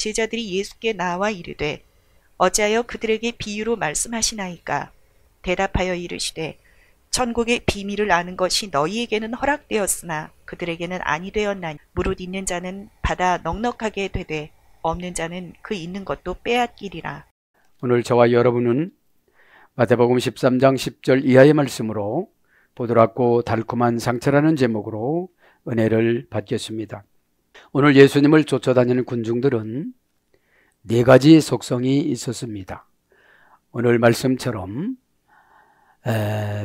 제자들이 예수께 나와 이르되 어찌하여 그들에게 비유로 말씀하시나이까? 대답하여 이르시되 천국의 비밀을 아는 것이 너희에게는 허락되었으나 그들에게는 아니 되었나니 무릇 있는 자는 받아 넉넉하게 되되 없는 자는 그 있는 것도 빼앗기리라. 오늘 저와 여러분은 마태복음 13장 10절 이하의 말씀으로 보드랍고 달콤한 상처라는 제목으로 은혜를 받겠습니다. 오늘 예수님을 쫓아다니는 군중들은 네 가지 속성이 있었습니다. 오늘 말씀처럼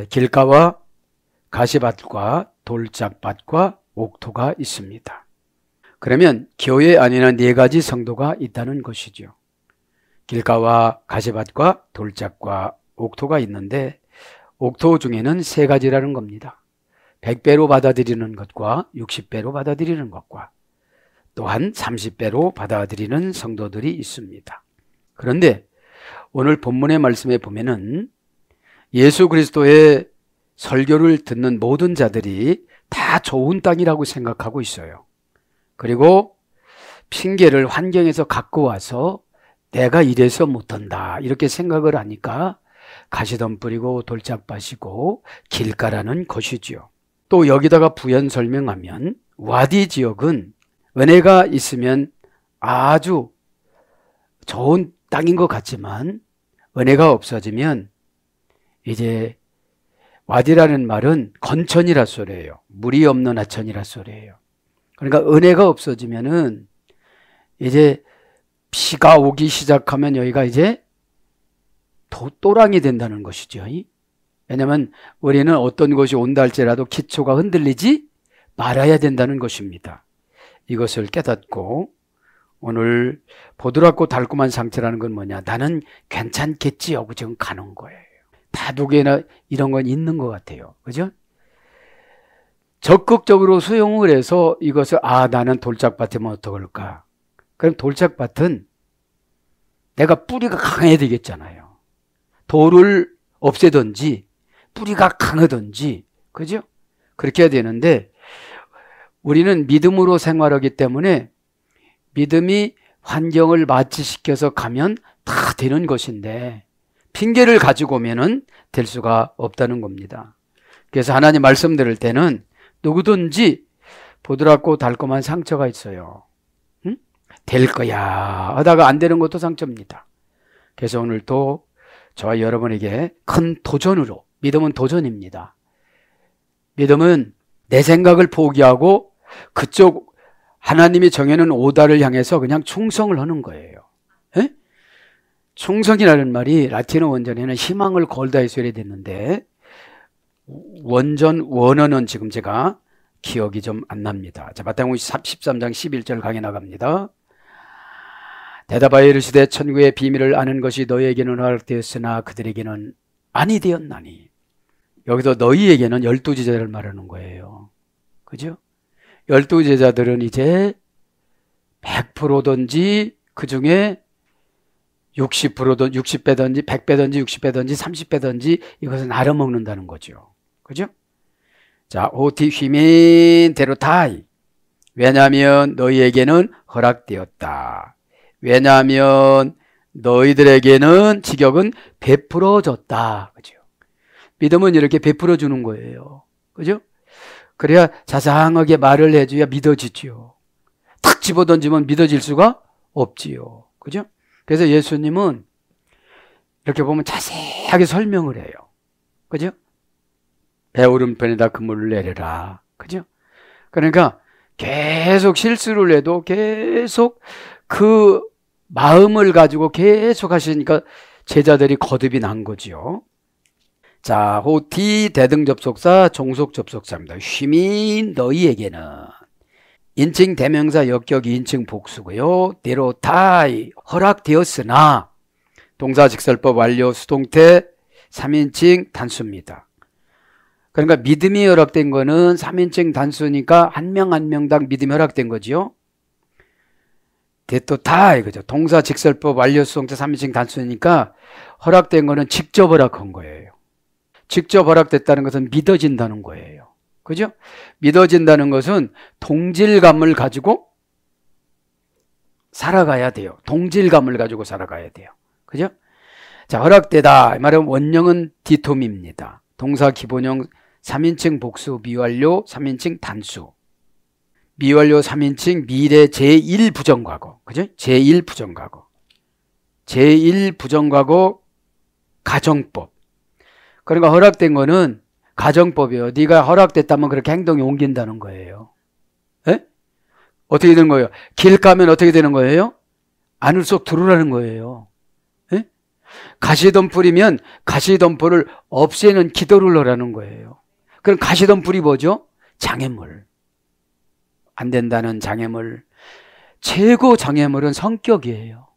길가와 가시밭과 돌짝밭과 옥토가 있습니다. 그러면 교회 안에는 네 가지 성도가 있다는 것이죠. 길가와 가시밭과 돌짝과 옥토가 있는데 옥토 중에는 세 가지라는 겁니다. 100배로 받아들이는 것과 60배로 받아들이는 것과 또한 30배로 받아들이는 성도들이 있습니다. 그런데 오늘 본문의 말씀에 보면은 예수 그리스도의 설교를 듣는 모든 자들이 다 좋은 땅이라고 생각하고 있어요. 그리고 핑계를 환경에서 갖고 와서 내가 이래서 못한다 이렇게 생각을 하니까 가시덤 뿌리고 돌짝밭이고 길가라는 것이지요. 또 여기다가 부연 설명하면 와디 지역은 은혜가 있으면 아주 좋은 땅인 것 같지만 은혜가 없어지면 이제 와디라는 말은 건천이라 소리예요. 물이 없는 하천이라 소리예요. 그러니까 은혜가 없어지면은 이제 비가 오기 시작하면 여기가 이제 또랑이 된다는 것이죠. 왜냐하면 우리는 어떤 것이 온다 할지라도 기초가 흔들리지 말아야 된다는 것입니다. 이것을 깨닫고 오늘 보드랍고 달콤한 상처라는 건 뭐냐? 나는 괜찮겠지 하고 지금 가는 거예요. 다두개나 이런 건 있는 것 같아요. 그죠? 적극적으로 수용을 해서 이것을 나는 돌짝밭이면 어떡할까? 그럼 돌짝밭은 내가 뿌리가 강해야 되겠잖아요. 돌을 없애든지 뿌리가 강하든지 그죠? 그렇게 해야 되는데 우리는 믿음으로 생활하기 때문에 믿음이 환경을 마취시켜서 가면 다 되는 것인데 핑계를 가지고 오면은 될 수가 없다는 겁니다. 그래서 하나님 말씀 들을 때는 누구든지 보드랍고 달콤한 상처가 있어요. 응? 될 거야 하다가 안 되는 것도 상처입니다. 그래서 오늘도 저와 여러분에게 큰 도전으로, 믿음은 도전입니다. 믿음은 내 생각을 포기하고 그쪽 하나님이 정해놓은 오다를 향해서 그냥 충성을 하는 거예요. 에? 충성이라는 말이 라틴어 원전에는 희망을 걸다 해서 됐는데 원어는 지금 제가 기억이 좀 안 납니다. 자, 마태복음 13장 11절 강해 나갑니다. 대답하여 이르시되 천국의 비밀을 아는 것이 너희에게는 허락되었으나 그들에게는 아니 되었나니. 여기서 너희에게는 12제자를 말하는 거예요. 그죠? 12제자들은 이제 100%든지 그 중에 60%든지 60배든지 100배든지 60배든지 30배든지 이것은 알아먹는다는 거죠. 그죠? 자, 오티 휘민 데로타이. 왜냐하면 너희에게는 허락되었다. 왜냐하면 너희들에게는 직역은 베풀어졌다. 그죠? 믿음은 이렇게 베풀어 주는 거예요. 그죠? 그래야 자상하게 말을 해줘야 믿어지지요. 탁 집어던지면 믿어질 수가 없지요. 그죠? 그래서 예수님은 이렇게 보면 자세하게 설명을 해요. 그죠? 배오른편에다 그물을 내려라. 그죠? 그러니까 계속 실수를 해도 계속 그 마음을 가지고 계속 하시니까 제자들이 거듭이 난 거지요. 자, 호티 대등접속사 종속접속사입니다. 휘민 너희에게는 인칭 대명사 역격 인칭 복수고요. 데로타이 허락되었으나 동사 직설법 완료 수동태 3인칭 단수입니다. 그러니까 믿음이 허락된 거는 3인칭 단수니까 한 명 한 명당 믿음이 허락된 거지요. 데토타이 그죠. 동사 직설법 완료 수동태 3인칭 단수니까 허락된 거는 직접 허락한 거예요. 직접 허락됐다는 것은 믿어진다는 거예요. 그죠? 믿어진다는 것은 동질감을 가지고 살아가야 돼요. 동질감을 가지고 살아가야 돼요. 그죠? 자, 허락되다. 이 말은 원형은 디톰입니다. 동사 기본형 3인칭 복수 미완료 3인칭 단수. 미완료 3인칭 미래 제1부정과거. 그죠? 제1부정과거. 제1부정과거 가정법. 그러니까 허락된 거는 가정법이에요. 네가 허락됐다면 그렇게 행동이 옮긴다는 거예요. 에? 어떻게 되는 거예요? 길 가면 어떻게 되는 거예요? 안을 쏙 들어오라는 거예요. 에? 가시덤불이면 가시덤불을 없애는 기도를 하라는 거예요. 그럼 가시덤불이 뭐죠? 장애물. 안 된다는 장애물. 최고 장애물은 성격이에요.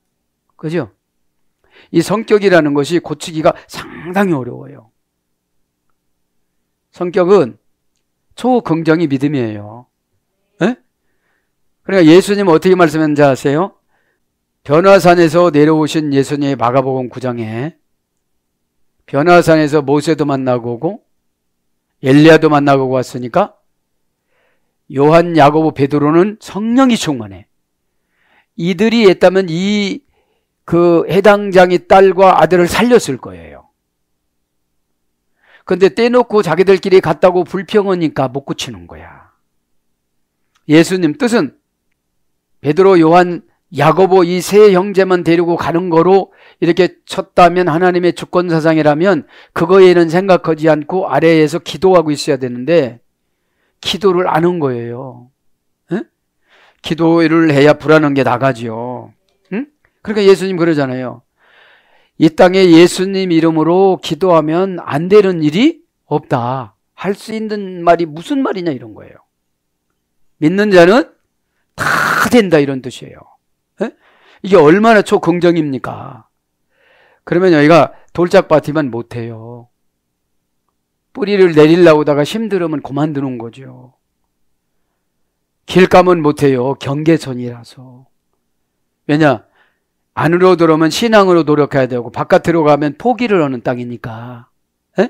그죠? 이 성격이라는 것이 고치기가 상당히 어려워요. 성격은 초긍정이 믿음이에요. 에? 그러니까 예수님 어떻게 말씀했는지 아세요? 변화산에서 내려오신 예수님의 마가복음 9장에 변화산에서 모세도 만나고 오고 엘리야도 만나고 왔으니까 요한, 야고보, 베드로는 성령이 충만해. 이들이 했다면 그 해당장의 딸과 아들을 살렸을 거예요. 근데 떼놓고 자기들끼리 갔다고 불평하니까 못 고치는 거야. 예수님 뜻은 베드로, 요한, 야고보 이 세 형제만 데리고 가는 거로 이렇게 쳤다면 하나님의 주권사상이라면 그거에는 생각하지 않고 아래에서 기도하고 있어야 되는데 기도를 안 한 거예요. 에? 기도를 해야 불안한 게 나가지요. 응? 그러니까 예수님 그러잖아요. 이 땅에 예수님 이름으로 기도하면 안 되는 일이 없다. 할 수 있는 말이 무슨 말이냐 이런 거예요. 믿는 자는 다 된다 이런 뜻이에요. 에? 이게 얼마나 초긍정입니까? 그러면 여기가 돌짝밭이만 못해요. 뿌리를 내리려고 하다가 힘들으면 그만두는 거죠. 길감은 못해요. 경계선이라서. 왜냐? 안으로 들어오면 신앙으로 노력해야 되고 바깥으로 가면 포기를 하는 땅이니까. 에?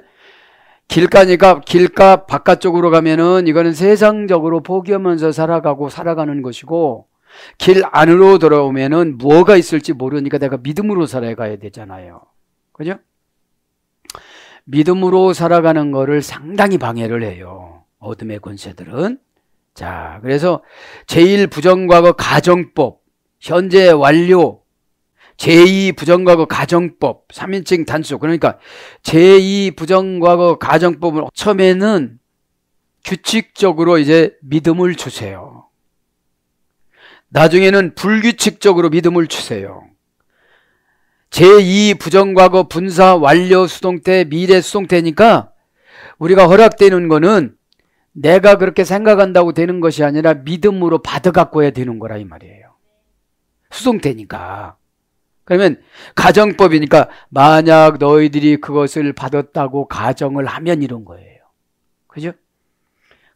길가니까 길가 바깥쪽으로 가면은 이거는 세상적으로 포기하면서 살아가는 것이고 길 안으로 들어오면은 뭐가 있을지 모르니까 내가 믿음으로 살아가야 되잖아요. 그죠? 믿음으로 살아가는 거를 상당히 방해를 해요. 어둠의 권세들은. 자, 그래서 제1부정과거 가정법, 현재 완료, 제2부정과거 가정법, 3인칭 단수. 그러니까 제2부정과거 가정법을 처음에는 규칙적으로 이제 믿음을 주세요. 나중에는 불규칙적으로 믿음을 주세요. 제2부정과거 분사 완료 수동태 미래 수동태니까 우리가 허락되는 거는 내가 그렇게 생각한다고 되는 것이 아니라 믿음으로 받아갖고 해야 되는 거라 이 말이에요. 수동태니까. 그러면 가정법이니까 만약 너희들이 그것을 받았다고 가정을 하면 이런 거예요. 그죠?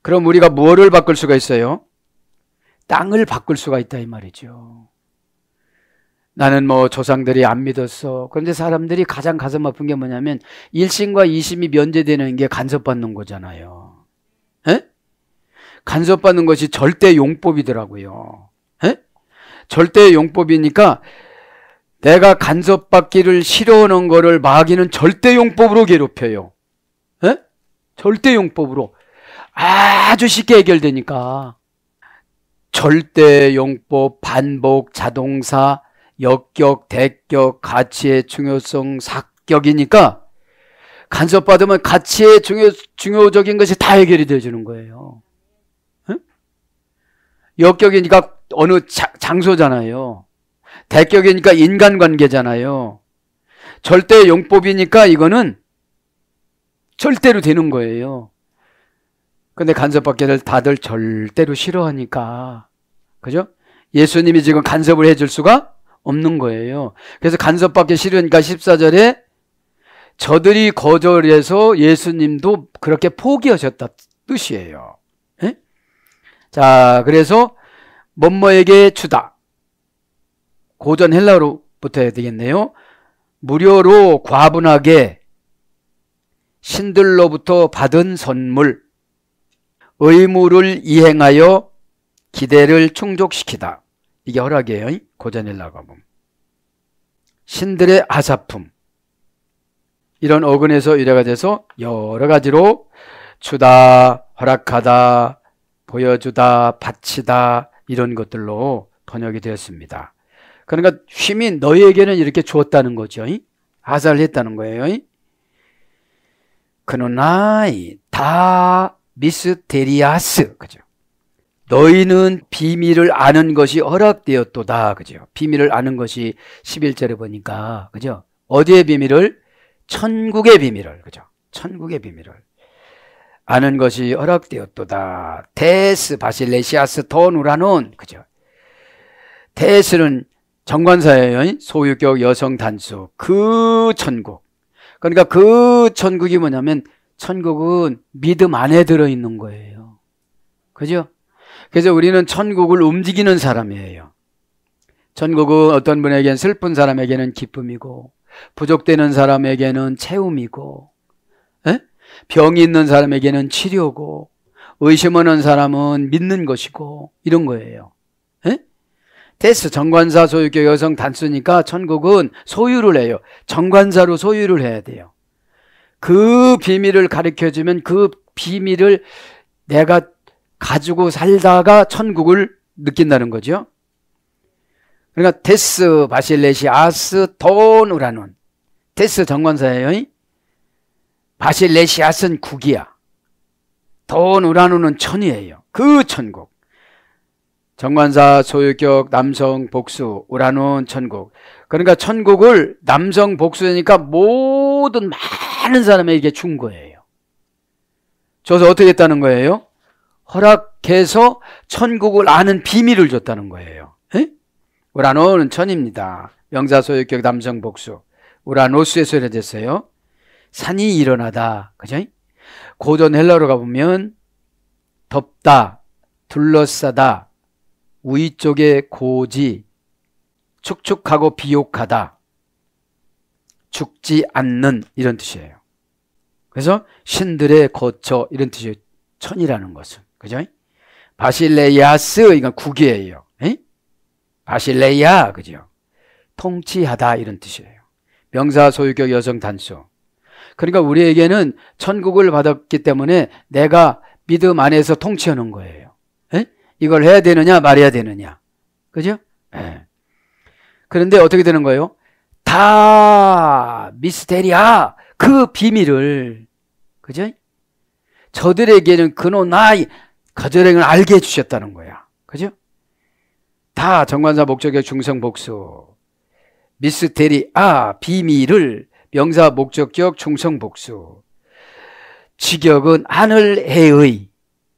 그럼 우리가 뭐를 바꿀 수가 있어요? 땅을 바꿀 수가 있다 이 말이죠. 나는 뭐 조상들이 안 믿었어. 그런데 사람들이 가장 가슴 아픈 게 뭐냐면 1심과 2심이 면제되는 게 간섭받는 거잖아요. 에? 간섭받는 것이 절대 용법이더라고요. 에? 절대 용법이니까 내가 간섭받기를 싫어하는 거를 마귀는 절대 용법으로 괴롭혀요. 에? 절대 용법으로. 아주 쉽게 해결되니까. 절대 용법, 반복, 자동사, 역격, 대격, 가치의 중요성, 사격이니까 간섭받으면 가치의 중요적인 것이 다 해결이 되어주는 거예요. 응? 역격이니까 어느 장소잖아요. 대격이니까 인간관계잖아요. 절대 용법이니까 이거는 절대로 되는 거예요. 근데 간섭받기를 다들 절대로 싫어하니까, 그죠? 예수님이 지금 간섭을 해줄 수가 없는 거예요. 그래서 간섭받기 싫으니까 14절에 저들이 거절해서 예수님도 그렇게 포기하셨다 뜻이에요. 에? 자, 그래서 뭐뭐에게 주다. 고전 헬라어로부터 해야 되겠네요. 무료로 과분하게 신들로부터 받은 선물, 의무를 이행하여 기대를 충족시키다. 이게 허락이에요. 고전헬라가 보면. 신들의 아사품. 이런 어근에서 유래가 돼서 여러 가지로 주다, 허락하다, 보여주다, 바치다 이런 것들로 번역이 되었습니다. 그러니까 쉼이 너희에게는 이렇게 주었다는 거죠. 하사를 했다는 거예요. 그노나이 다 미스테리아스. 그죠? 너희는 비밀을 아는 것이 허락되었도다. 그죠? 비밀을 아는 것이 11절에 보니까, 그죠? 어디의 비밀을? 천국의 비밀을. 그죠? 천국의 비밀을 아는 것이 허락되었도다. 테스 바실레시아스 토누라논. 그죠? 테스는 정관사예요. 소유격 여성 단수. 그 천국. 그러니까 그 천국이 뭐냐면 천국은 믿음 안에 들어있는 거예요. 그죠? 그래서 우리는 천국을 움직이는 사람이에요. 천국은 어떤 분에게는 슬픈 사람에게는 기쁨이고 부족되는 사람에게는 채움이고 병이 있는 사람에게는 치료고 의심하는 사람은 믿는 것이고 이런 거예요. 테스 정관사 소유격 여성 단수니까 천국은 소유를 해요. 정관사로 소유를 해야 돼요. 그 비밀을 가르쳐주면 그 비밀을 내가 가지고 살다가 천국을 느낀다는 거죠. 그러니까 테스 바실레시아스 토누라논. 테스 정관사예요. 바실레시아스는 국이야. 토누라논은 천이에요. 그 천국. 정관사 소유격 남성 복수 우라논 천국. 그러니까 천국을 남성 복수니까 모든 많은 사람에게 준 거예요. 줘서 어떻게 했다는 거예요? 허락해서 천국을 아는 비밀을 줬다는 거예요. 우라논은 천입니다. 명사 소유격 남성 복수 우라노스에서 이래졌어요. 산이 일어나다. 그죠? 고전 헬라어로 가보면 덮다, 둘러싸다, 위쪽에 고지, 축축하고 비옥하다, 죽지 않는 이런 뜻이에요. 그래서 신들의 거처 이런 뜻이에요. 천이라는 것은. 그죠? 바실레이아스 이건 국이에요. 바실레이아 그죠? 통치하다 이런 뜻이에요. 명사 소유격 여성 단수. 그러니까 우리에게는 천국을 받았기 때문에 내가 믿음 안에서 통치하는 거예요. 이걸 해야 되느냐 말해야 되느냐. 그죠? 그런데 어떻게 되는 거예요? 다 미스테리아 그 비밀을 그죠? 저들에게는 그노나이 거절행을 알게 해주셨다는 거야. 그죠? 다 정관사 목적격 중성 복수 미스테리아 비밀을 명사 목적격 중성 복수 직역은 하늘해의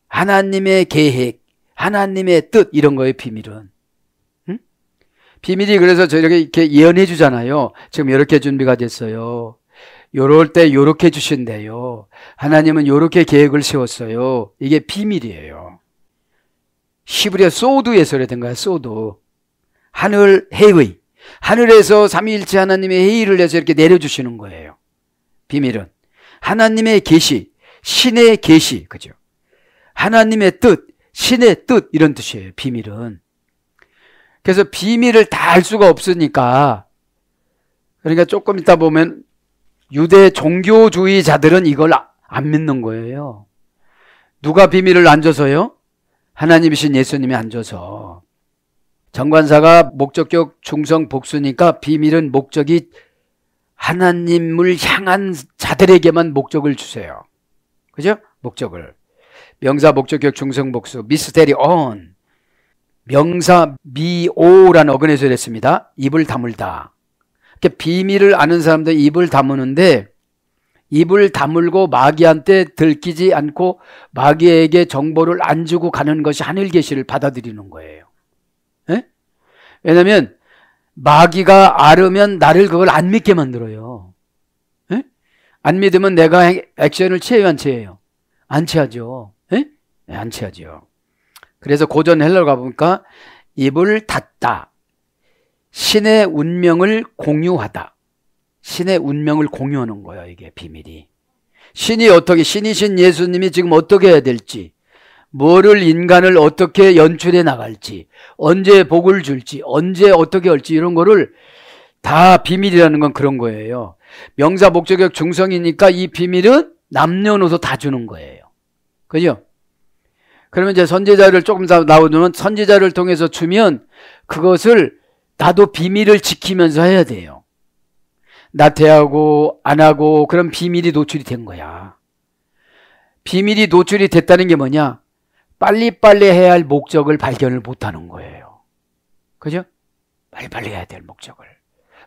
하나님의 계획 하나님의 뜻 이런 거예요. 비밀은 비밀이 그래서 저렇게 이렇게 예언해 주잖아요. 지금 이렇게 준비가 됐어요. 요럴 때 요렇게 주신대요. 하나님은 요렇게 계획을 세웠어요. 이게 비밀이에요. 히브리어 소드에서 그랬던 거야. 소드 하늘 해의 하늘에서 삼위일체 하나님의 회의를 해서 이렇게 내려주시는 거예요. 비밀은 하나님의 계시 신의 계시 그죠? 하나님의 뜻 신의 뜻 이런 뜻이에요. 비밀은. 그래서 비밀을 다 알 수가 없으니까 그러니까 조금 있다 보면 유대 종교주의자들은 이걸 안 믿는 거예요. 누가 비밀을 안 줘서요? 하나님이신 예수님이 안 줘서. 정관사가 목적격 중성 복수니까 비밀은 목적이 하나님을 향한 자들에게만 목적을 주세요. 그죠? 목적을. 명사 목적격 중성 복수 미스테리 온 명사 미오라는 어근에서 이랬습니다. 입을 다물다. 비밀을 아는 사람들 입을 다무는데 입을 다물고 마귀한테 들키지 않고 마귀에게 정보를 안 주고 가는 것이 하늘 계시를 받아들이는 거예요. 에? 왜냐하면 마귀가 알으면 나를 그걸 안 믿게 만들어요. 에? 안 믿으면 내가 액션을 취해요 안 취해요? 안 취하죠. 에? 네, 안 취하죠. 그래서 고전 헬라로 가보니까 입을 닫다. 신의 운명을 공유하다. 신의 운명을 공유하는 거예요. 이게 비밀이. 신이 어떻게 신이신 예수님이 지금 어떻게 해야 될지 뭐를 인간을 어떻게 연출해 나갈지, 언제 복을 줄지, 언제 어떻게 할지 이런 거를 다 비밀이라는 건 그런 거예요. 명사 목적격 중성이니까 이 비밀은 남녀노소 다 주는 거예요. 그죠? 그러면 이제 선지자를 조금 더 나오면 선지자를 통해서 주면 그것을 나도 비밀을 지키면서 해야 돼요. 나태하고 안 하고 그런 비밀이 노출이 된 거야. 비밀이 노출이 됐다는 게 뭐냐? 빨리빨리 해야 할 목적을 발견을 못하는 거예요. 그죠? 빨리빨리 해야 될 목적을.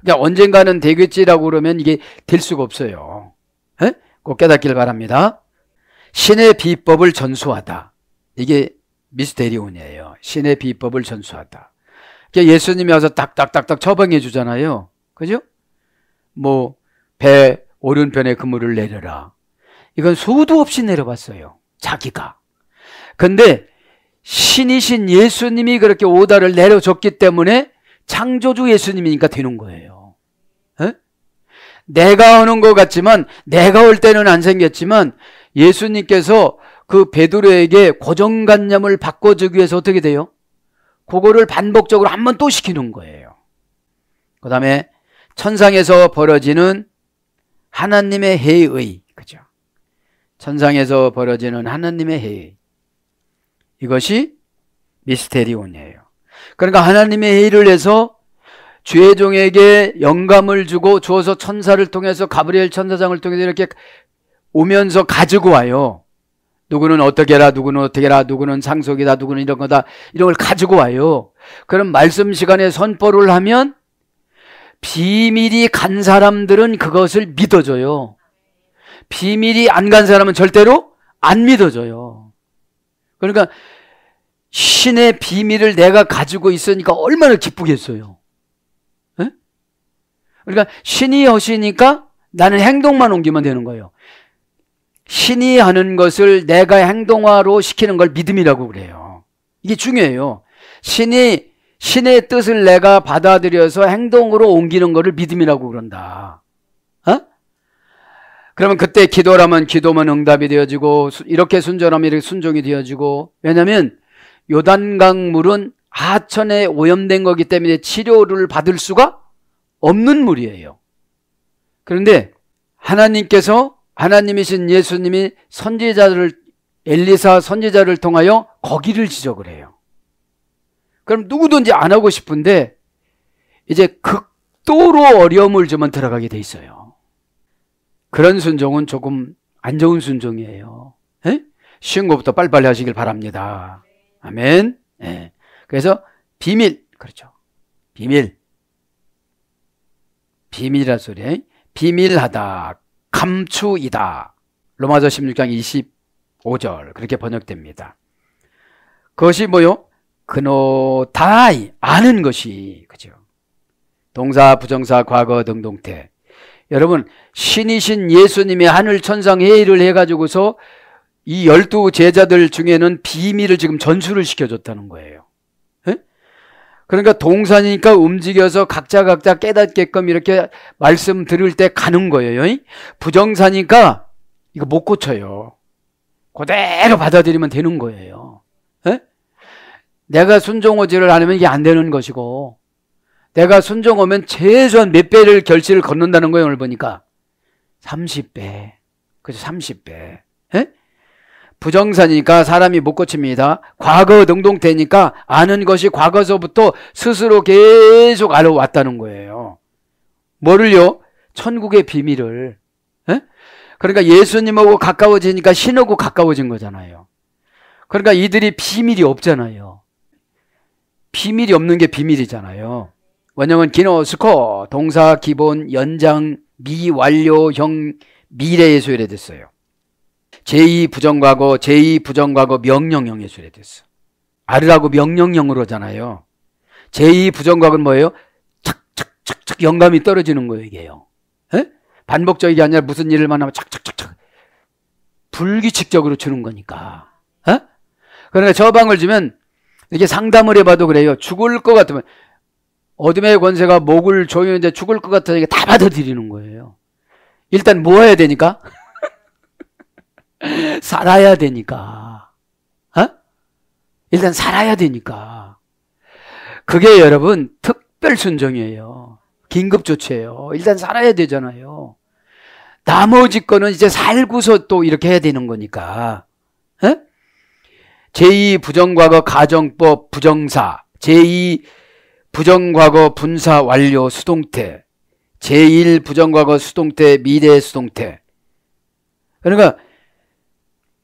그러니까 언젠가는 되겠지라고 그러면 이게 될 수가 없어요. 에? 꼭 깨닫길 바랍니다. 신의 비법을 전수하다. 이게 미스테리온이에요. 신의 비법을 전수하다. 그러니까 예수님이 와서 딱딱딱딱 처방해 주잖아요. 그죠? 뭐 배 오른편에 그물을 내려라. 이건 수도 없이 내려봤어요. 자기가. 근데 신이신 예수님이 그렇게 오다를 내려줬기 때문에 창조주 예수님이니까 되는 거예요. 에? 내가 오는 것 같지만 내가 올 때는 안 생겼지만 예수님께서 그 베드로에게 고정관념을 바꿔주기 위해서 어떻게 돼요? 그거를 반복적으로 한 번 또 시키는 거예요. 그 다음에 천상에서 벌어지는 하나님의 해의, 그죠? 천상에서 벌어지는 하나님의 해의. 이것이 미스테리온이에요. 그러니까 하나님의 해의를 해서 주의 종에게 영감을 주어서 천사를 통해서 가브리엘 천사장을 통해서 이렇게 오면서 가지고 와요. 누구는 어떻게 해라, 누구는 어떻게 해라, 누구는 상속이다, 누구는 이런 거다, 이런 걸 가지고 와요. 그럼 말씀 시간에 선포를 하면 비밀이 간 사람들은 그것을 믿어줘요. 비밀이 안 간 사람은 절대로 안 믿어줘요. 그러니까 신의 비밀을 내가 가지고 있으니까 얼마나 기쁘겠어요. 에? 그러니까 신이 하시니까 나는 행동만 옮기면 되는 거예요. 신이 하는 것을 내가 행동화로 시키는 걸 믿음이라고 그래요. 이게 중요해요. 신의 뜻을 내가 받아들여서 행동으로 옮기는 것을 믿음이라고 그런다. 어? 그러면 그때 기도라면 기도면 응답이 되어지고 이렇게 순전하면 이렇게 순종이 되어지고, 왜냐하면 요단강 물은 하천에 오염된 거기 때문에 치료를 받을 수가 없는 물이에요. 그런데 하나님이신 예수님이 엘리사 선지자를 통하여 거기를 지적을 해요. 그럼 누구든지 안 하고 싶은데 이제 극도로 어려움을 주면 들어가게 돼 있어요. 그런 순종은 조금 안 좋은 순종이에요. 에? 쉬운 것부터 빨리빨리 하시길 바랍니다. 아멘. 예. 그래서 비밀, 그렇죠. 비밀이라 소리. 비밀하다, 감추이다. 로마서 16장 25절 그렇게 번역됩니다. 그것이 뭐요? 그노다이, 아는 것이, 그죠? 동사, 부정사, 과거, 능동태. 여러분, 신이신 예수님이 하늘 천상 회의를 해가지고서 이 12 제자들 중에는 비밀을 지금 전수를 시켜줬다는 거예요. 에? 그러니까 동사니까 움직여서 각자 깨닫게끔 이렇게 말씀 들을 때 가는 거예요. 부정사니까 이거 못 고쳐요. 그대로 받아들이면 되는 거예요. 에? 내가 순종오지를 안 하면 이게 안 되는 것이고, 내가 순종하면 최소한 몇 배를 결실을 걷는다는 거예요. 오늘 보니까 30배, 그죠? 30배. 에? 부정사니까 사람이 못 고칩니다. 과거 능동태니까 아는 것이 과거서부터 스스로 계속 알아왔다는 거예요. 뭐를요? 천국의 비밀을. 에? 그러니까 예수님하고 가까워지니까 신하고 가까워진 거잖아요. 그러니까 이들이 비밀이 없잖아요. 비밀이 없는 게 비밀이잖아요. 원형은 기노스코, 동사 기본 연장 미완료형 미래의 소요됐어요. 제2부정과거, 제2부정과거 명령형의 소요됐어. 아르라고 명령형으로 하잖아요. 제2부정과거는 뭐예요? 착착착착 영감이 떨어지는 거예요, 이게요. 에? 반복적이 아니라 무슨 일을 만나면 착착착착 불규칙적으로 주는 거니까. 에? 그러니까 처방을 주면 이렇게 상담을 해봐도 그래요. 죽을 것 같으면, 어둠의 권세가 목을 조이는데 죽을 것 같으니까 다 받아들이는 거예요. 일단 뭐 해야 되니까? 살아야 되니까. 어? 일단 살아야 되니까. 그게 여러분 특별 순종이에요. 긴급 조치예요. 일단 살아야 되잖아요. 나머지 거는 이제 살고서 또 이렇게 해야 되는 거니까. 에? 제2 부정과거 가정법 부정사, 제2 부정과거 분사 완료 수동태, 제1 부정과거 수동태 미래 수동태. 그러니까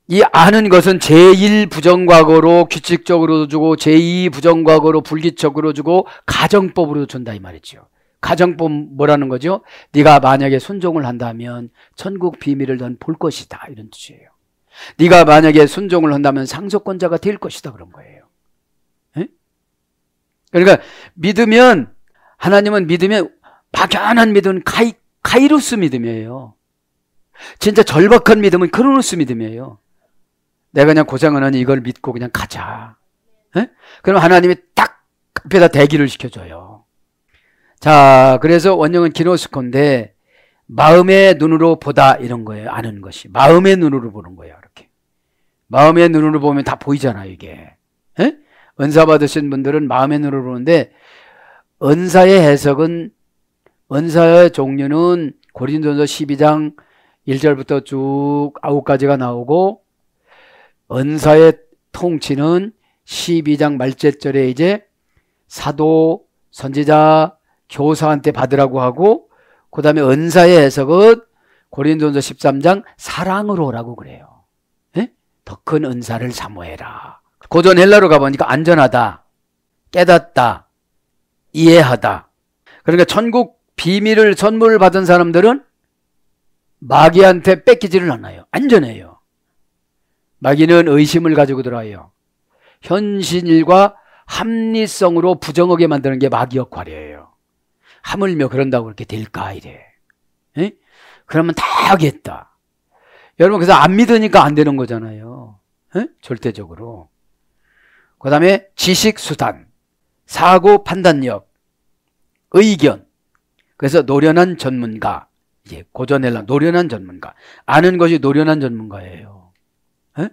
이 아는 것은 제1 부정과거로 규칙적으로 주고 제2 부정과거로 불규칙적으로 주고 가정법으로 준다 이 말이죠. 가정법 뭐라는 거죠? 네가 만약에 순종을 한다면 천국 비밀을 넌 볼 것이다 이런 뜻이에요. 네가 만약에 순종을 한다면 상속권자가 될 것이다 그런 거예요. 에? 그러니까 믿으면, 하나님은 믿으면 막연한 믿음은 카이로스 믿음이에요. 진짜 절박한 믿음은 크로노스 믿음이에요. 내가 그냥 고생은 하니 이걸 믿고 그냥 가자. 에? 그럼 하나님이 딱 앞에다 대기를 시켜줘요. 자, 그래서 원형은 기노스코인데 마음의 눈으로 보다 이런 거예요. 아는 것이. 마음의 눈으로 보는 거예요. 이렇게. 마음의 눈으로 보면 다 보이잖아요. 이게. 에? 은사 받으신 분들은 마음의 눈으로 보는데 은사의 해석은, 은사의 종류는 고린도전서 12장 1절부터 쭉 9가지가 나오고, 은사의 통치는 12장 말제절에 이제 사도, 선지자, 교사한테 받으라고 하고, 그 다음에 은사의 해석은 고린도전서 13장 사랑으로라고 그래요. 더 큰 은사를 사모해라. 고전 헬라로 가보니까 안전하다, 깨닫다, 이해하다. 그러니까 천국 비밀을 선물을 받은 사람들은 마귀한테 뺏기지를 않아요. 안전해요. 마귀는 의심을 가지고 들어와요. 현실과 합리성으로 부정하게 만드는 게 마귀 역할이에요. 하물며 그런다고 그렇게 될까 이래. 에? 그러면 다 하겠다. 여러분 그래서 안 믿으니까 안 되는 거잖아요. 에? 절대적으로. 그 다음에 지식 수단, 사고 판단력, 의견. 그래서 노련한 전문가. 예, 고전헬라 노련한 전문가. 아는 것이 노련한 전문가예요. 에?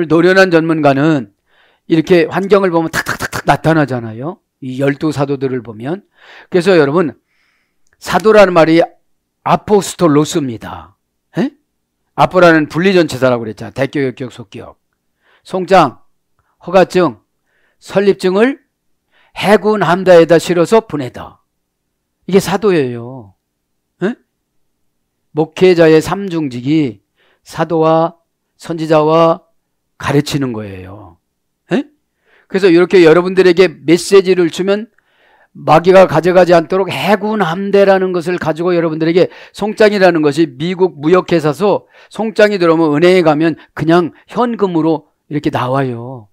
노련한 전문가는 이렇게 환경을 보면 탁탁탁탁 나타나잖아요. 이 12사도들을 보면. 그래서 여러분 사도라는 말이 아포스톨로스입니다. 에? 아포라는 분리전치사라고 그랬잖아요. 대격, 역격, 속격. 송장, 허가증, 설립증을 해군 함대에다 실어서 보내다. 이게 사도예요. 에? 목회자의 삼중직이 사도와 선지자와 가르치는 거예요. 에? 그래서 이렇게 여러분들에게 메시지를 주면 마귀가 가져가지 않도록 해군 함대라는 것을 가지고 여러분들에게, 송장이라는 것이 미국 무역회사서 송장이 들어오면 은행에 가면 그냥 현금으로 이렇게 나와요.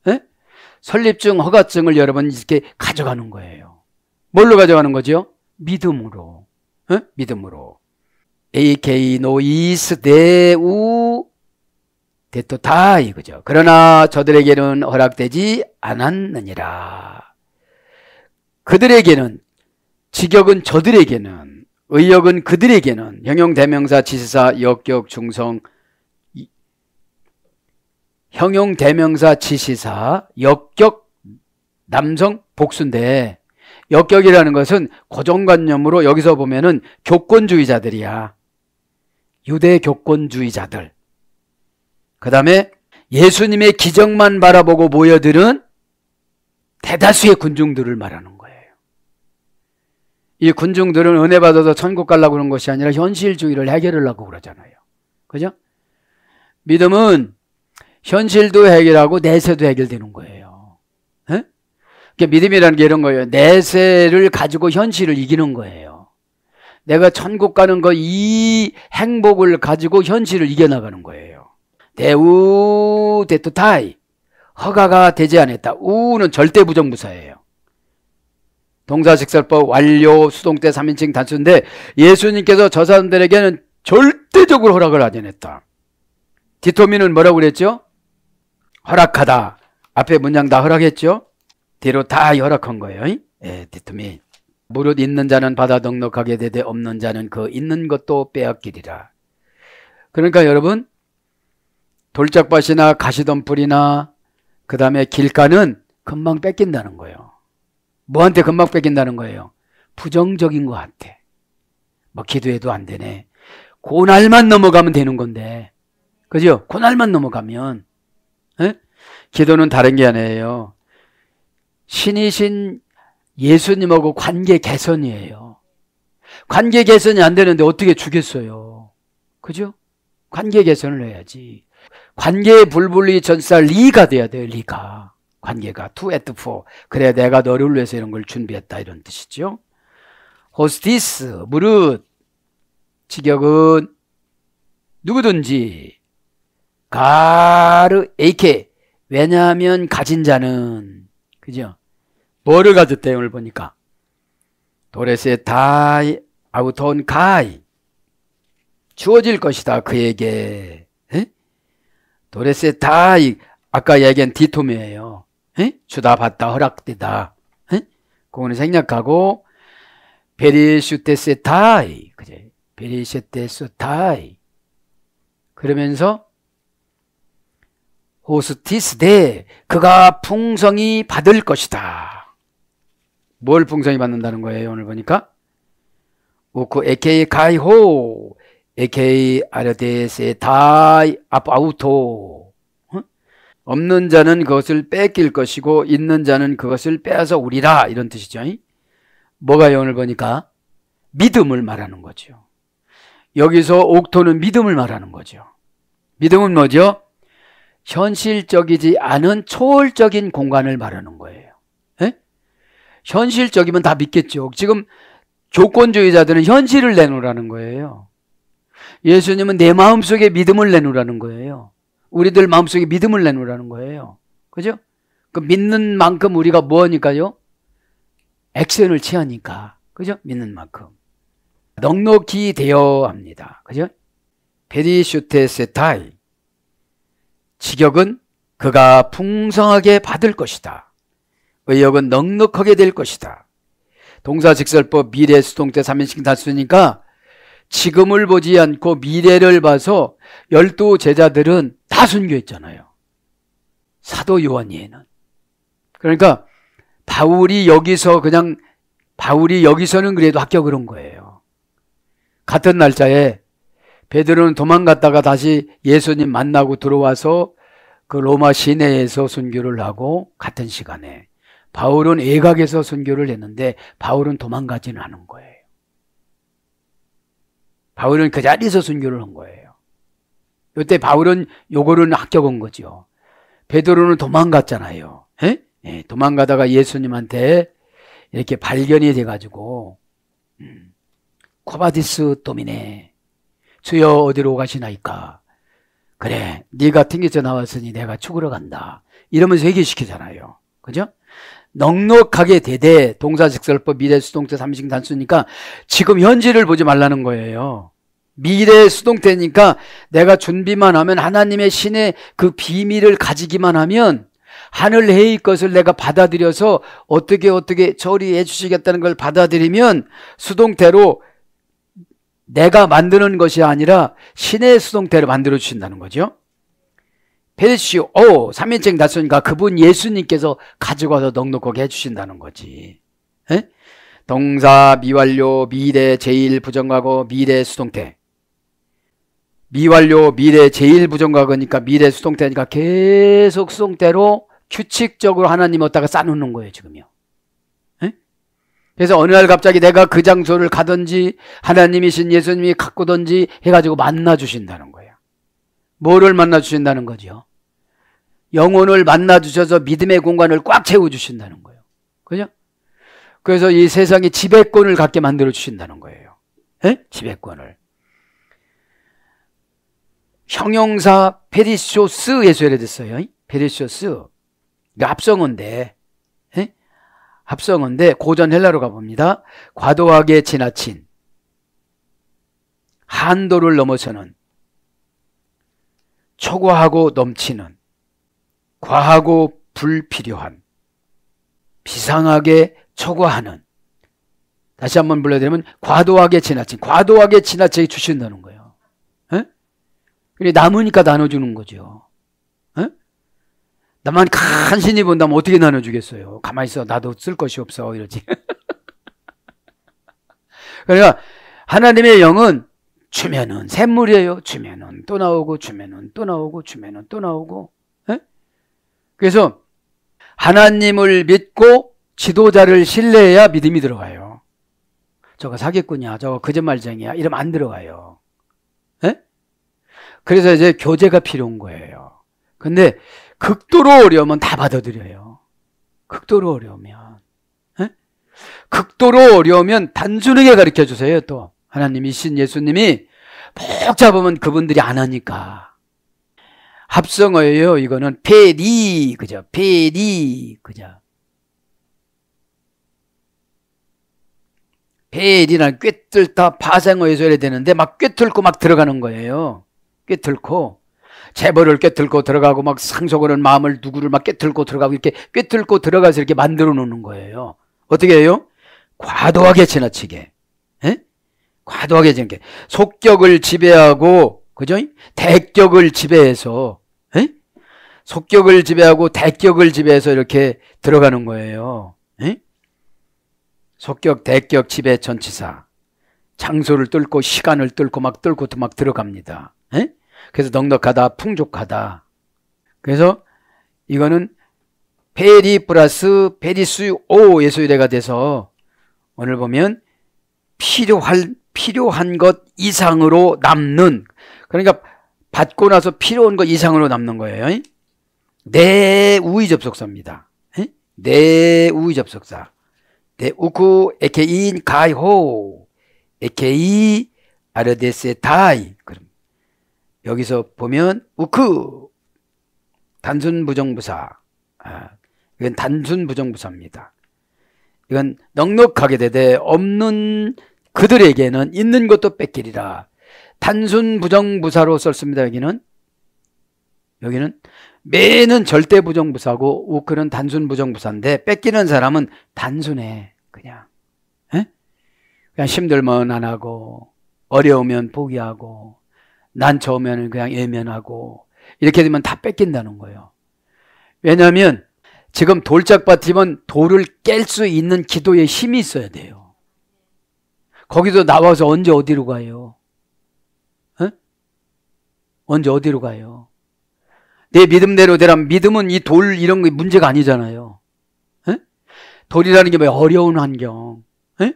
에? 설립증, 허가증을 여러분 이렇게 가져가는 거예요. 뭘로 가져가는 거죠? 믿음으로. 에? 믿음으로. AK 노이스 대우 대토다 이거죠. 그러나 저들에게는 허락되지 않았느니라. 그들에게는, 직역은 저들에게는, 의역은 그들에게는, 형용 대명사 지시사 역격 중성, 형용 대명사 지시사 역격 남성 복수인데, 역격이라는 것은 고정관념으로 여기서 보면은 교권주의자들이야. 유대 교권주의자들. 그 다음에 예수님의 기적만 바라보고 모여들은 대다수의 군중들을 말하는 거예요. 이 군중들은 은혜 받아서 천국 가려고 그런 것이 아니라 현실주의를 해결하려고 그러잖아요. 그죠? 믿음은 현실도 해결하고 내세도 해결되는 거예요. 에? 그러니까 믿음이라는 게 이런 거예요. 내세를 가지고 현실을 이기는 거예요. 내가 천국 가는 거, 이 행복을 가지고 현실을 이겨나가는 거예요. 대우 대토타이, 허가가 되지 않았다. 우는 절대 부정부사예요. 동사식설법 완료 수동태 3인칭 단수인데 예수님께서 저 사람들에게는 절대적으로 허락을 하지 않았다. 디토미는 뭐라고 그랬죠? 허락하다. 앞에 문장 다 허락했죠? 뒤로 다 허락한 거예요. 예, 디토미. 무릇 있는 자는 받아 넉넉하게 되되 없는 자는 그 있는 것도 빼앗기리라. 그러니까 여러분 돌짝밭이나 가시덤불이나 그 다음에 길가는 금방 뺏긴다는 거예요. 뭐한테 금방 뺏긴다는 거예요? 부정적인 거한테. 뭐 기도해도 안 되네. 고날만 넘어가면 되는 건데, 그죠? 고날만 넘어가면. 에? 기도는 다른 게 아니에요. 신이신 예수님하고 관계 개선이에요. 관계 개선이 안 되는데 어떻게 주겠어요? 그죠? 관계 개선을 해야지. 관계의 불분리 전사 리가 돼야 돼요. 리가. 관계가 to at for. 그래 내가 너를 위해서 이런 걸 준비했다 이런 뜻이죠. 호스티스 무릇 직역은 누구든지 가르 에이케 왜냐하면 가진 자는 그죠? 뭐를 가졌대요? 오늘 보니까 도레세 다이 아우톤 가이 주어질 것이다 그에게. 에? 도레세 다이 아까 얘기한 디토미예요. 에? 주다 받다 허락되다. 에? 그거는 생략하고 베리슈테세 다이 그제 베리슈테스 다이 그러면서 호스티스데 그가 풍성히 받을 것이다. 뭘 풍성히 받는다는 거예요? 오늘 보니까 오코 에케이 가이호 에케이 아르데세 다이 아우토 없는 자는 그것을 뺏길 것이고 있는 자는 그것을 빼앗아 오리라 이런 뜻이죠. 뭐가요? 오늘 보니까 믿음을 말하는 거죠. 여기서 옥토는 믿음을 말하는 거죠. 믿음은 뭐죠? 현실적이지 않은 초월적인 공간을 말하는 거예요. 에? 현실적이면 다 믿겠죠. 지금 조건주의자들은 현실을 내놓으라는 거예요. 예수님은 내 마음속에 믿음을 내놓으라는 거예요. 우리들 마음속에 믿음을 내놓으라는 거예요. 그죠? 그 믿는 만큼 우리가 뭐하니까요? 액션을 취하니까. 그죠? 믿는 만큼. 넉넉히 되어 합니다. 그죠? 페리슈테세타이 직역은 그가 풍성하게 받을 것이다. 의역은 넉넉하게 될 것이다. 동사직설법 미래 수동태 3인칭 단수니까 지금을 보지 않고 미래를 봐서 12 제자들은 다 순교했잖아요. 사도 요한이에는. 그러니까 바울이 여기서는 그래도 합격을 한 거예요. 같은 날짜에 베드로는 도망갔다가 다시 예수님 만나고 들어와서 그 로마 시내에서 순교를 하고 같은 시간에 바울은 외곽에서 순교를 했는데 바울은 도망가지는 않은 거예요. 바울은 그 자리에서 순교를 한 거예요. 이때 바울은 요거는 합격한 거죠. 베드로는 도망갔잖아요. 예, 도망가다가 예수님한테 이렇게 발견이 돼가지고 코바디스 도미네 주여 어디로 가시나이까. 그래 네가 튕겨져 나왔으니 내가 죽으러 간다 이러면서 회개시키잖아요. 그죠? 넉넉하게 되되 동사직설법 미래 수동태 3인칭 단수니까 지금 현실을 보지 말라는 거예요. 미래 수동태니까 내가 준비만 하면 하나님의 신의 그 비밀을 가지기만 하면 하늘 해의 것을 내가 받아들여서 어떻게 처리해 주시겠다는 걸 받아들이면 수동태로 내가 만드는 것이 아니라 신의 수동태로 만들어 주신다는 거죠. 페르시오 3인칭 단수니까 그분 예수님께서 가지고 와서 넉넉하게 해주신다는 거지. 에? 동사 미완료 미래 제일 부정과거 미래 수동태. 미완료 미래 제일 부정과거니까 미래 수동태니까 계속 수동태로 규칙적으로 하나님 어디다가 쌓아놓는 거예요 지금요. 에? 그래서 어느 날 갑자기 내가 그 장소를 가든지 하나님이신 예수님이 갖고든지 해가지고 만나 주신다는 거예요. 뭐를 만나 주신다는 거죠? 영혼을 만나 주셔서 믿음의 공간을 꽉 채워 주신다는 거예요. 그죠? 그래서 이 세상에 지배권을 갖게 만들어 주신다는 거예요. 에? 지배권을. 형용사 페리쇼스 예수에 됐어요. 페리쇼스. 합성어인데, 에? 합성어인데 고전 헬라로 가봅니다. 과도하게 지나친, 한도를 넘어서는, 초과하고 넘치는, 과하고 불필요한, 비상하게 초과하는. 다시 한번 불러드리면 과도하게 지나치게 주신다는 거예요. 에? 그래 남으니까 나눠주는 거죠. 에? 나만 간신히 본다면 어떻게 나눠주겠어요? 가만히 있어. 나도 쓸 것이 없어. 이러지. 그러니까 하나님의 영은 주면은 샘물이에요. 주면은 또 나오고, 주면은 또 나오고, 주면은 또 나오고. 에? 그래서 하나님을 믿고 지도자를 신뢰해야 믿음이 들어가요. 저거 사기꾼이야, 저거 거짓말쟁이야, 이러면 안 들어가요. 에? 그래서 이제 교제가 필요한 거예요. 근데 극도로 어려우면 다 받아들여요. 극도로 어려우면. 에? 극도로 어려우면 단순하게 가르쳐 주세요. 또 하나님이신 예수님이 푹 잡으면 그분들이 안 하니까. 합성어예요. 이거는 페리, 그죠? 페리, 그죠? 페리란 꿰뚫다 파생어에서 해야 되는데 막 꿰뚫고 막 들어가는 거예요. 꿰뚫고 재벌을 꿰뚫고 들어가고 막 상속하는 마음을 누구를 막 꿰뚫고 들어가고 이렇게 꿰뚫고 들어가서 이렇게 만들어 놓는 거예요. 어떻게 해요? 과도하게 지나치게. 에? 과도하게 지나치게. 속격을 지배하고, 그죠? 대격을 지배해서, 에? 속격을 지배하고 대격을 지배해서 이렇게 들어가는 거예요. 에? 속격, 대격, 지배, 전치사. 장소를 뚫고 시간을 뚫고 막 들어갑니다. 에? 그래서 넉넉하다, 풍족하다. 그래서 이거는 페리 플러스 페리수오 예수유래가 돼서 오늘 보면 필요한 것 이상으로 남는, 그러니까 받고 나서 필요한 것 이상으로 남는 거예요. 내 우의 접속사입니다. 내 우의 접속사. 네, 우쿠 에케인 가이호 에케이 아르데세 다이. 그럼 여기서 보면 우크 단순 부정부사. 이건 단순 부정부사입니다. 이건 넉넉하게 되되 없는 그들에게는 있는 것도 뺏기리라. 단순 부정부사로 썼습니다. 여기는 매는 절대 부정부사고 우크는 단순 부정부사인데 뺏기는 사람은 단순해. 그냥 힘들면 안 하고 어려우면 포기하고 난처하면 그냥 외면하고 이렇게 되면 다 뺏긴다는 거예요. 왜냐하면 지금 돌짝밭이면 돌을 깰 수 있는 기도에 힘이 있어야 돼요. 거기서 나와서 언제 어디로 가요? 언제 어디로 가요? 내 믿음대로 되라면 믿음은 이 돌 이런 게 문제가 아니잖아요. 돌이라는 게 뭐예요? 어려운 환경.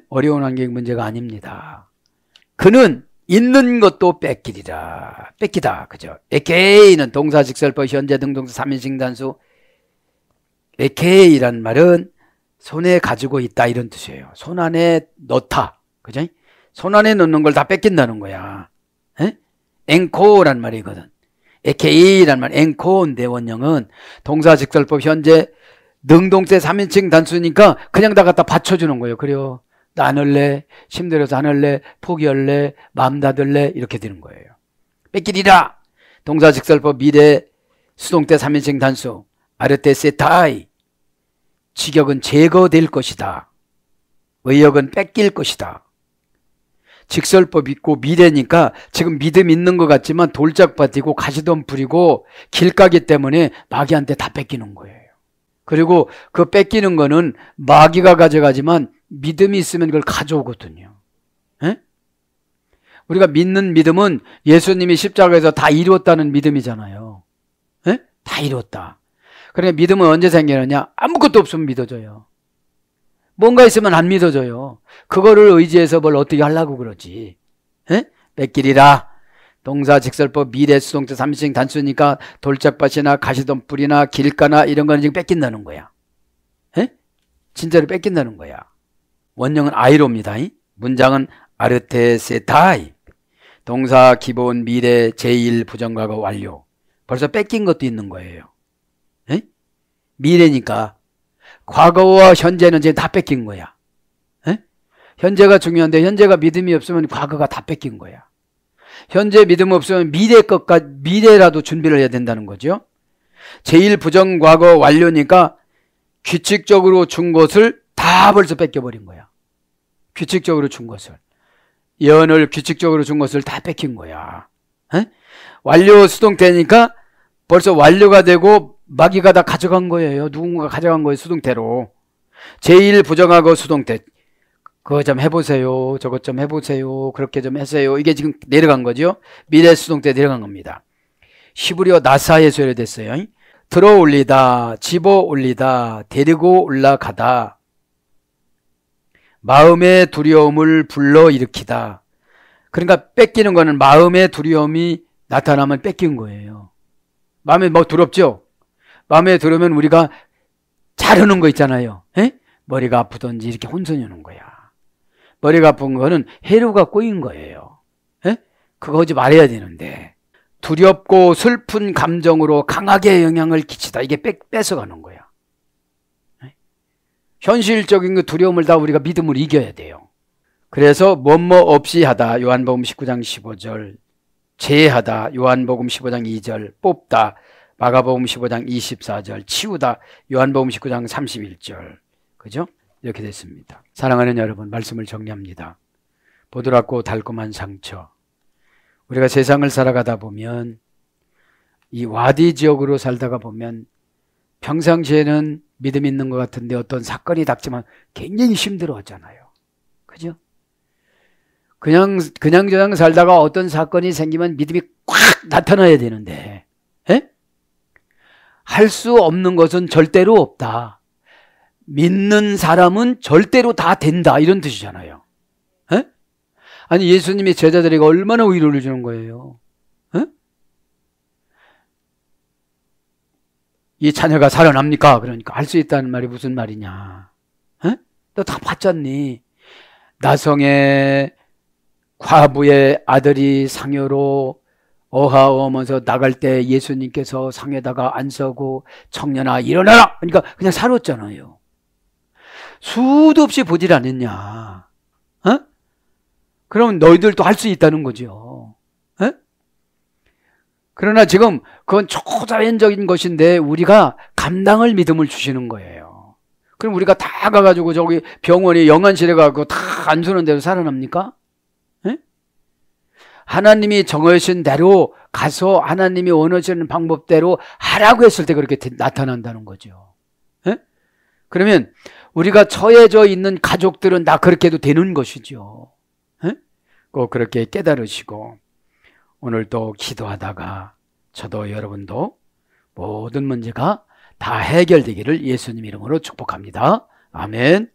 어려운 환경이 문제가 아닙니다. 그는 있는 것도 뺏기리라. 뺏기다. 그죠? 에케이는 동사, 직설법, 현재 등동사 3인칭 단수. 에케이란 말은 손에 가지고 있다 이런 뜻이에요. 손 안에 넣다. 그죠? 손 안에 넣는 걸 다 뺏긴다는 거야. 앵코란 말이거든. 에케이란 말, 앵코인데 원형은 동사, 직설법, 현재 능동태 3인칭 단수니까 그냥 다 갖다 받쳐주는 거예요. 그래요. 나 안 할래, 힘들어서 안 할래, 포기할래, 마음 닫을래 이렇게 되는 거예요. 뺏기리라. 동사, 직설법, 미래 수동태 3인칭 단수 아르테세타이. 직역은 제거될 것이다. 의역은 뺏길 것이다. 직설법 있고 미래니까 지금 믿음 있는 것 같지만 돌짝밭이고 가시덤 불이고 길가기 때문에 마귀한테 다 뺏기는 거예요. 그리고 그 뺏기는 거는 마귀가 가져가지만 믿음이 있으면 그걸 가져오거든요. 에? 우리가 믿는 믿음은 예수님이 십자가에서 다 이루었다는 믿음이잖아요. 에? 다 이루었다. 그러니까 믿음은 언제 생기느냐? 아무것도 없으면 믿어져요. 뭔가 있으면 안 믿어져요. 그거를 의지해서 뭘 어떻게 하려고 그러지. 에? 뺏기리라. 동사, 직설법, 미래, 수동태 3인칭 단수니까 돌짝밭이나 가시덤불이나 길가나 이런 거는 지금 뺏긴다는 거야. 에? 진짜로 뺏긴다는 거야. 원형은 아이로입니다. 문장은 아르테세타이. 동사, 기본, 미래, 제1, 부정과거, 완료. 벌써 뺏긴 것도 있는 거예요. 에? 미래니까 과거와 현재는 이제 다 뺏긴 거야. 에? 현재가 중요한데 현재가 믿음이 없으면 과거가 다 뺏긴 거야. 현재 믿음 없으면 미래라도 준비를 해야 된다는 거죠. 제1 부정 과거 완료니까 규칙적으로 준 것을 다 벌써 뺏겨버린 거야. 규칙적으로 준 것을. 예언을 규칙적으로 준 것을 다 뺏긴 거야. 에? 완료 수동태니까 벌써 완료가 되고 마귀가 다 가져간 거예요. 누군가 가져간 거예요. 수동태로. 제일 부정하고 수동태. 그거 좀 해보세요. 저것 좀 해보세요. 그렇게 좀 하세요. 이게 지금 내려간 거죠. 미래 수동태 내려간 겁니다. 히브리어 나사에 소요됐어요. 들어 올리다, 집어 올리다, 데리고 올라가다, 마음의 두려움을 불러일으키다. 그러니까 뺏기는 거는 마음의 두려움이 나타나면 뺏긴 거예요. 마음에 뭐 두렵죠? 마음에 두려우면 우리가 자르는 거 있잖아요. 에? 머리가 아프든지 이렇게 혼선이 오는 거야. 머리가 아픈 거는 해로가 꼬인 거예요. 에? 그거 하지 말아야 되는데 두렵고 슬픈 감정으로 강하게 영향을 끼치다. 이게 뺏어가는 거야. 에? 현실적인 그 두려움을 다 우리가 믿음으로 이겨야 돼요. 그래서 뭐뭐 없이 하다 요한복음 19장 15절, 제하다 요한복음 15장 2절, 뽑다 마가복음 15장 24절, 치우다 요한복음 19장 31절. 그죠? 이렇게 됐습니다. 사랑하는 여러분, 말씀을 정리합니다. 보드랍고 달콤한 상처. 우리가 세상을 살아가다 보면 이 와디 지역으로 살다가 보면 평상시에는 믿음 있는 것 같은데 어떤 사건이 닥치면 굉장히 힘들어하잖아요. 그죠? 그냥 살다가 어떤 사건이 생기면 믿음이 꽉 나타나야 되는데, 할 수 없는 것은 절대로 없다. 믿는 사람은 절대로 다 된다. 이런 뜻이잖아요. 에? 아니, 예수님이 제자들에게 얼마나 위로를 주는 거예요. 에? 이 자녀가 살아납니까? 그러니까 할 수 있다는 말이 무슨 말이냐. 너 다 봤잖니. 나성의 과부의 아들이 상여로 어하어면서 나갈 때 예수님께서 상에다가 안 서고 청년아 일어나라! 그러니까 그냥 살았잖아요. 수도 없이 보질 않았냐. 그럼 너희들도 할 수 있다는 거죠. 그러나 지금 그건 초자연적인 것인데 우리가 감당할 믿음을 주시는 거예요. 그럼 우리가 다 가가지고 저기 병원에 영안실에 가고 다 안 서는 대로 살아납니까? 하나님이 정하신 대로 가서 하나님이 원하시는 방법대로 하라고 했을 때 그렇게 나타난다는 거죠. 그러면 우리가 처해져 있는 가족들은 다 그렇게 해도 되는 것이죠. 꼭 그렇게 깨달으시고 오늘 또 기도하다가 저도 여러분도 모든 문제가 다 해결되기를 예수님 이름으로 축복합니다. 아멘.